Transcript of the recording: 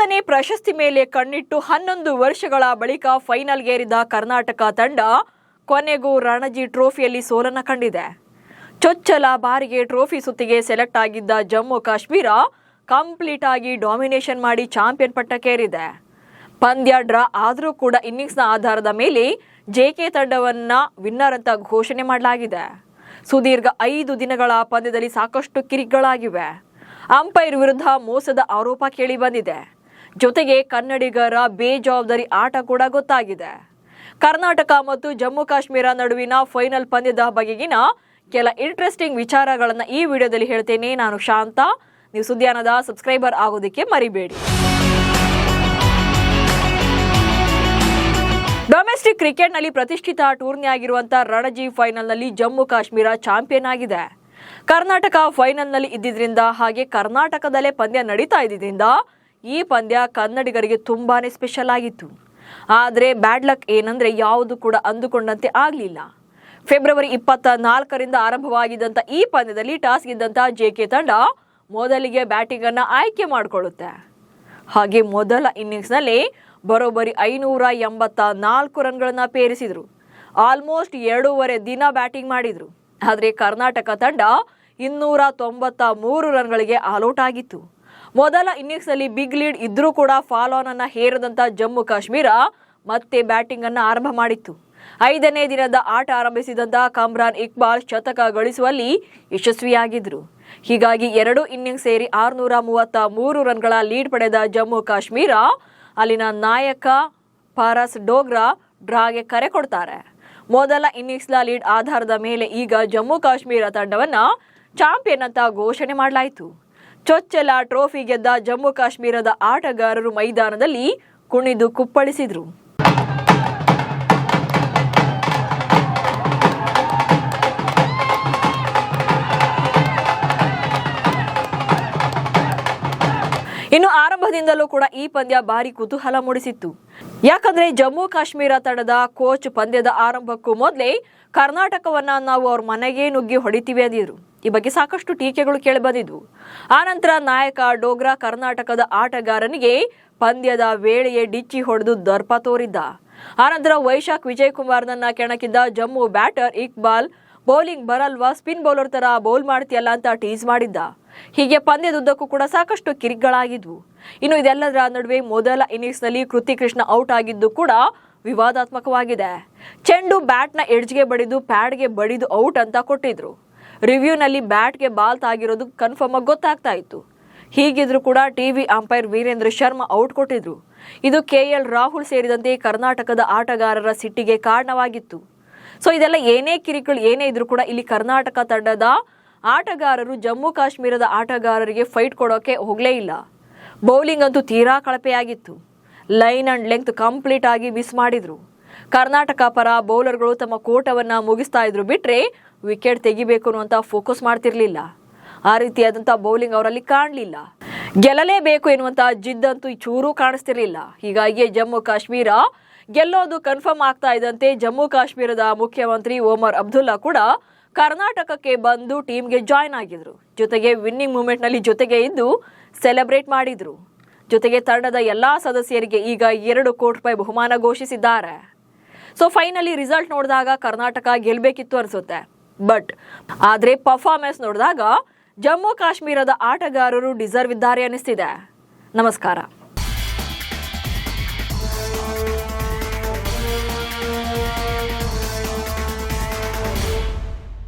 20ನೇ ಪ್ರಶಸ್ತಿ ಮೇಲೆ ಕಣ್ಣಿಟ್ಟು 11 ವರ್ಷಗಳ ಬಳಿಕ ಫೈನಲ್ಗೇರಿದ ಕರ್ನಾಟಕ ತಂಡ ಕೊನೆಗೂ ರಣಜಿ ಟ್ರೋಫಿಯಲ್ಲಿ ಸೋಲನ್ನು ಕಂಡಿದೆ. ಚೊಚ್ಚಲ ಬಾರಿಗೆ ಟ್ರೋಫಿ ಸುತ್ತಿಗೆ ಸೆಲೆಕ್ಟ್ ಆಗಿದ್ದ ಜಮ್ಮು ಕಾಶ್ಮೀರ ಕಂಪ್ಲೀಟ್ ಆಗಿ ಡಾಮಿನೇಷನ್ ಮಾಡಿ ಚಾಂಪಿಯನ್ ಪಟ್ಟಕ್ಕೇರಿದೆ. ಪಂದ್ಯ ಡ್ರಾ ಆದರೂ ಕೂಡ ಇನ್ನಿಂಗ್ಸ್ನ ಆಧಾರದ ಮೇಲೆ ಜೆಕೆ ತಂಡವನ್ನ ವಿನ್ನರ್ ಅಂತ ಘೋಷಣೆ ಮಾಡಲಾಗಿದೆ. ಸುದೀರ್ಘ 5 ದಿನಗಳ ಪಂದ್ಯದಲ್ಲಿ ಸಾಕಷ್ಟು ಕಿರಿಕ್ಗಳಾಗಿವೆ. ಅಂಪೈರ್ ವಿರುದ್ಧ ಮೋಸದ ಆರೋಪ ಕೇಳಿ ಬಂದಿದೆ. ಜೊತೆಗೆ ಕನ್ನಡಿಗರ ಬೇಜವಾಬ್ದಾರಿ ಆಟ ಕೂಡ ಗೊತ್ತಾಗಿದೆ. ಕರ್ನಾಟಕ ಮತ್ತು ಜಮ್ಮು ಕಾಶ್ಮೀರ ನಡುವಿನ ಫೈನಲ್ ಪಂದ್ಯದ ಬಗೆಗಿನ ಕೆಲ ಇಂಟ್ರೆಸ್ಟಿಂಗ್ ವಿಚಾರಗಳನ್ನು ಈ ವಿಡಿಯೋದಲ್ಲಿ ಹೇಳ್ತೇನೆ. ನಾನು ಶಾಂತ. ನೀವು ಸುದ್ದಿಯಾನದ ಸಬ್ಸ್ಕ್ರೈಬರ್ ಆಗೋದಕ್ಕೆ ಮರಿಬೇಡಿ. ಡೊಮೆಸ್ಟಿಕ್ ಕ್ರಿಕೆಟ್ನಲ್ಲಿ ಪ್ರತಿಷ್ಠಿತ ಟೂರ್ನಿ ಆಗಿರುವಂತಹ ರಣಜಿ ಫೈನಲ್ನಲ್ಲಿ ಜಮ್ಮು ಕಾಶ್ಮೀರ ಚಾಂಪಿಯನ್ ಆಗಿದೆ. ಕರ್ನಾಟಕ ಫೈನಲ್ನಲ್ಲಿ ಇದ್ದಿದ್ರಿಂದ ಹಾಗೆ ಕರ್ನಾಟಕದಲ್ಲೇ ಪಂದ್ಯ ನಡೀತಾ ಇದ್ದಿದ್ರಿಂದ ಈ ಪಂದ್ಯ ಕನ್ನಡಿಗರಿಗೆ ತುಂಬಾನೇ ಸ್ಪೆಷಲ್ ಆಗಿತ್ತು. ಆದರೆ ಬ್ಯಾಡ್ ಲಕ್ ಏನಂದ್ರೆ ಯಾವುದು ಕೂಡ ಅಂದುಕೊಂಡಂತೆ ಆಗಲಿಲ್ಲ. ಫೆಬ್ರವರಿ 24ರಿಂದ ಆರಂಭವಾಗಿದ್ದಂಥ ಈ ಪಂದ್ಯದಲ್ಲಿ ಟಾಸ್ ಗೆದ್ದಂಥ ಜೆಕೆ ತಂಡ ಮೊದಲಿಗೆ ಬ್ಯಾಟಿಂಗ್ ಅನ್ನು ಆಯ್ಕೆ ಮಾಡಿಕೊಳ್ಳುತ್ತೆ. ಹಾಗೆ ಮೊದಲ ಇನ್ನಿಂಗ್ಸ್ನಲ್ಲಿ ಬರೋಬ್ಬರಿ 584 ರನ್ಗಳನ್ನ ಪೇರಿಸಿದ್ರು. ಆಲ್ಮೋಸ್ಟ್ 2.5 ದಿನ ಬ್ಯಾಟಿಂಗ್ ಮಾಡಿದ್ರು. ಆದರೆ ಕರ್ನಾಟಕ ತಂಡ 293 ರನ್ಗಳಿಗೆ ಆಲ್ಔಟ್ ಆಗಿತ್ತು. ಮೊದಲ ಇನ್ನಿಂಗ್ಸ್ನಲ್ಲಿ ಬಿಗ್ ಲೀಡ್ ಇದ್ರೂ ಕೂಡ ಫಾಲೋ ಆನ್ ಅನ್ನ ಹೇರದಂತ ಜಮ್ಮು ಕಾಶ್ಮೀರ ಮತ್ತೆ ಬ್ಯಾಟಿಂಗ್ ಅನ್ನು ಆರಂಭ ಮಾಡಿತ್ತು. 5ನೇ ದಿನದ ಆಟ ಆರಂಭಿಸಿದಂತ ಕಮ್ರಾನ್ ಇಕ್ಬಾಲ್ ಶತಕ ಗಳಿಸುವಲ್ಲಿ ಯಶಸ್ವಿಯಾಗಿದ್ರು. ಹೀಗಾಗಿ 2 ಇನ್ನಿಂಗ್ಸ್ ಸೇರಿ 633 ರನ್ಗಳ ಲೀಡ್ ಪಡೆದ ಜಮ್ಮು ಕಾಶ್ಮೀರ ಅಲ್ಲಿನ ನಾಯಕ ಫಾರಸ್ ಡೋಗ್ರಾ ಡ್ರಾಗೆ ಕರೆ ಕೊಡ್ತಾರೆ. ಮೊದಲ ಇನ್ನಿಂಗ್ಸ್ನ ಲೀಡ್ ಆಧಾರದ ಮೇಲೆ ಈಗ ಜಮ್ಮು ಕಾಶ್ಮೀರ ತಂಡವನ್ನ ಚಾಂಪಿಯನ್ ಅಂತ ಘೋಷಣೆ ಮಾಡಲಾಯಿತು. ಚೊಚ್ಚಲ ಟ್ರೋಫಿ ಗೆದ್ದ ಜಮ್ಮು ಕಾಶ್ಮೀರದ ಆಟಗಾರರು ಮೈದಾನದಲ್ಲಿ ಕುಣಿದು ಕುಪ್ಪಳಿಸಿದ್ರು. ಇನ್ನು ಆರಂಭದಿಂದಲೂ ಕೂಡ ಈ ಪಂದ್ಯ ಭಾರಿ ಕುತೂಹಲ ಮೂಡಿಸಿತ್ತು. ಯಾಕಂದ್ರೆ ಜಮ್ಮು ಕಾಶ್ಮೀರ ತಂಡದ ಕೋಚ್ ಪಂದ್ಯದ ಆರಂಭಕ್ಕೂ ಮೊದಲೇ ಕರ್ನಾಟಕವನ್ನ ನಾವು ಅವ್ರ ಮನೆಗೆ ನುಗ್ಗಿ ಹೊಡಿತೀವಿ ಅಂದಿದ್ರು. ಈ ಬಗ್ಗೆ ಸಾಕಷ್ಟು ಟೀಕೆಗಳು ಕೇಳಿ ಬಂದಿದ್ವು. ಆನಂತರ ನಾಯಕ ಡೋಗ್ರಾ ಕರ್ನಾಟಕದ ಆಟಗಾರನಿಗೆ ಪಂದ್ಯದ ವೇಳೆಯೇ ಡಿಚ್ಚಿ ಹೊಡೆದು ದರ್ಪ ತೋರಿದ್ದ. ಆನಂತರ ವೈಶಾಖ್ ವಿಜಯ್ ಕುಮಾರ್ನನ್ನ ಕೆಣಕಿದ್ದ ಜಮ್ಮು ಬ್ಯಾಟರ್ ಇಕ್ಬಾಲ್ ಬೌಲಿಂಗ್ ಬರಲ್ವಾ, ಸ್ಪಿನ್ ಬೌಲರ್ ತರ ಬೌಲ್ ಮಾಡ್ತೀಯಲ್ಲ ಅಂತ ಟೀಸ್ ಮಾಡಿದ್ದ. ಹೀಗೆ ಪಂದ್ಯದುದ್ದಕ್ಕೂ ಕೂಡ ಸಾಕಷ್ಟು ಕಿರಿಕ್ಗಳಾಗಿದ್ವು. ಇನ್ನು ಇದೆಲ್ಲದರ ನಡುವೆ ಮೊದಲ ಇನ್ನಿಂಗ್ಸ್ನಲ್ಲಿ ಕೃತಿ ಕೃಷ್ಣ ಔಟ್ ಆಗಿದ್ದು ಕೂಡ ವಿವಾದಾತ್ಮಕವಾಗಿದೆ. ಚೆಂಡು ಬ್ಯಾಟ್ನ ಎಡ್ಜ್ಗೆ ಬಡಿದು ಪ್ಯಾಡ್ಗೆ ಬಡಿದು ಔಟ್ ಅಂತ ಕೊಟ್ಟಿದ್ರು. ರಿವ್ಯೂನಲ್ಲಿ ಬ್ಯಾಟ್ಗೆ ಬಾಲ್ ತಾಗಿರೋದು ಕನ್ಫರ್ಮ್ ಆಗಿ ಗೊತ್ತಾಗ್ತಾ ಇತ್ತು. ಹೀಗಿದ್ರು ಕೂಡ TV umpire Virender Sharma out ಕೊಟ್ಟಿದ್ರು. ಇದು KL ರಾಹುಲ್ ಸೇರಿದಂತೆ ಕರ್ನಾಟಕದ ಆಟಗಾರರ ಸಿಟ್ಟಿಗೆ ಕಾರಣವಾಗಿತ್ತು. ಸೊ ಇದೆಲ್ಲ ಏನೇ ಕಿರಿಕಗಳು ಏನೇ ಇದ್ರು ಕೂಡ ಇಲ್ಲಿ ಕರ್ನಾಟಕ ತಂಡದ ಆಟಗಾರರು ಜಮ್ಮು ಕಾಶ್ಮೀರದ ಆಟಗಾರರಿಗೆ ಫೈಟ್ ಕೊಡೋಕೆ ಹೋಗಲೇ ಇಲ್ಲ. ಬೌಲಿಂಗ್ ಅಂತೂ ತೀರಾ ಕಳಪೆಯಾಗಿತ್ತು. ಲೈನ್ ಅಂಡ್ ಲೆಂತ್ ಕಂಪ್ಲೀಟ್ ಆಗಿ ಮಿಸ್ ಮಾಡಿದ್ರು. ಕರ್ನಾಟಕ ಪರ ಬೌಲರ್ಗಳು ತಮ್ಮ ಕೋಟವನ್ನ ಮುಗಿಸ್ತಾ ಇದ್ರು ಬಿಟ್ರೆ ವಿಕೆಟ್ ತೆಗಿಬೇಕು ಅನ್ನುವಂತ ಫೋಕಸ್ ಮಾಡ್ತಿರ್ಲಿಲ್ಲ. ಆ ರೀತಿಯಾದಂತಹ ಬೌಲಿಂಗ್ ಅವರಲ್ಲಿ ಕಾಣಲಿಲ್ಲ. ಗೆಲ್ಲಲೇಬೇಕು ಎನ್ನುವಂತ ಜಿದ್ದಂತೂ ಚೂರು ಕಾಣಿಸ್ತಿರ್ಲಿಲ್ಲ. ಹೀಗಾಗಿ ಜಮ್ಮು ಕಾಶ್ಮೀರ ಗೆಲ್ಲೋದು ಕನ್ಫರ್ಮ್ ಆಗ್ತಾ ಇದ್ದಂತೆ ಜಮ್ಮು ಕಾಶ್ಮೀರದ ಮುಖ್ಯಮಂತ್ರಿ ಒಮರ್ ಅಬ್ದುಲ್ಲಾ ಕೂಡ ಕರ್ನಾಟಕಕ್ಕೆ ಬಂದು ಟೀಮ್ಗೆ ಜಾಯ್ನ್ ಆಗಿದ್ರು. ಜೊತೆಗೆ ವಿನ್ನಿಂಗ್ ಮೂಮೆಂಟ್ ನಲ್ಲಿ ಜೊತೆಗೆ ಇದ್ದು ಸೆಲೆಬ್ರೇಟ್ ಮಾಡಿದ್ರು. ಜೊತೆಗೆ ತಂಡದ ಎಲ್ಲಾ ಸದಸ್ಯರಿಗೆ ಈಗ 2 ಕೋಟಿ ರೂಪಾಯಿ ಬಹುಮಾನ ಘೋಷಿಸಿದ್ದಾರೆ. ಸೊ ಫೈನಲಿ ರಿಸಲ್ಟ್ ನೋಡಿದಾಗ ಕರ್ನಾಟಕ ಗೆಲ್ಬೇಕಿತ್ತು ಅನ್ಸುತ್ತೆ. ಆದ್ರೆ ಪರ್ಫಾರ್ಮೆನ್ಸ್ ನೋಡಿದಾಗ ಜಮ್ಮು ಕಾಶ್ಮೀರದ ಆಟಗಾರರು ಡಿಸರ್ವ್ ಇದ್ದಾರೆ ಅನಿಸ್ತಿದೆ. ನಮಸ್ಕಾರ.